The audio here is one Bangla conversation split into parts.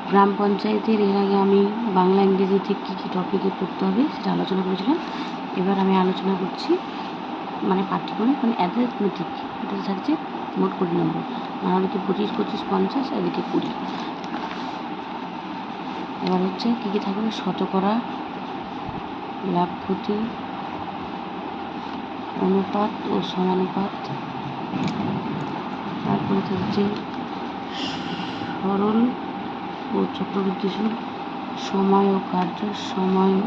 গ্রাম পঞ্চায়েতের এর আগে আমি বাংলা ইংরেজিতে কী কী টপিকে পড়তে হবে সেটা আলোচনা করেছিলাম। এবার আমি আলোচনা করছি মানে পাঠ্যক্রম মানে অ্যারিথমেটিক। এটাতে থাকছে মোট 20 নম্বর, মানে 25, 25, 50, এদিকে 20। এবার হচ্ছে কী কী থাকবে: শতকরা, লাভ ক্ষতি, অনুপাত ও সমানুপাত। তারপরে থাকছে সরল ও চক্রবৃদ্ধি সুদ, সময় ও কার্য, সময় ও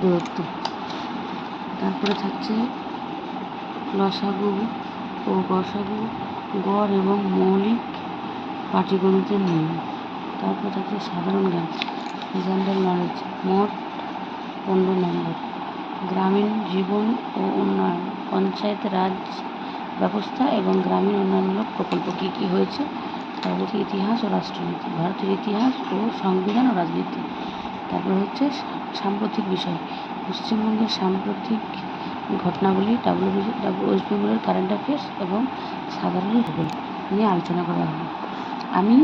দূরত্ব। তারপরে থাকছে লসাগু ও গসাগু, গড় এবং মৌলিক পাটিগণিতের নিয়ম। তারপর থাকছে সাধারণ জ্ঞান, জেনারেল নলেজ, মোট 15 নম্বর। গ্রামীণ জীবন ও উন্নয়ন, পঞ্চায়েত রাজ ব্যবস্থা এবং গ্রামীণ উন্নয়নমূলক প্রকল্প কী কী হয়েছে। তারপর ইতিহাস ও রাষ্ট্রনীতি, ভারতের ইতিহাস ও সংবিধান ও রাজনীতি। তারপর হচ্ছে সাম্প্রতিক বিষয়, পশ্চিমবঙ্গের সাম্প্রতিক ঘটনাবলী, ওয়েস্ট বেঙ্গলের কারেন্ট অ্যাফেয়ার্স এবং সাধারণ ভূগোল নিয়ে আলোচনা করা হবে। আমি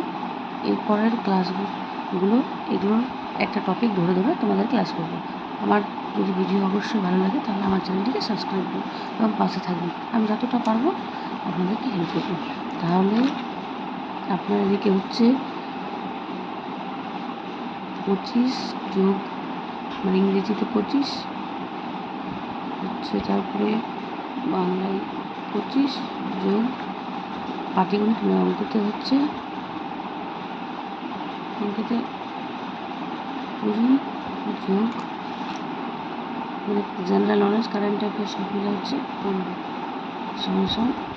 এরপরের ক্লাসগুলো এগুলোর একটা টপিক ধরে ধরে তোমাদের ক্লাস করবো। আমার যদি ভিডিও অবশ্যই ভালো লাগে তাহলে আমার চ্যানেলটিকে সাবস্ক্রাইব করুন এবং পাশে থাকবেন। আমি যতটা পারবো আপনাদেরকে হেল্প করবো। তাহলে আপনার এদিকে হচ্ছে 25 যোগ মানে ইংরেজিতে 25 হচ্ছে, তারপরে বাংলায় 25 যোগ পাটিগণিত অঙ্কতে হচ্ছে 20 যোগ মানে জেনারেল নলেজ, কারেন্ট অ্যাফেয়ার্স সব মিলে হচ্ছে 15 =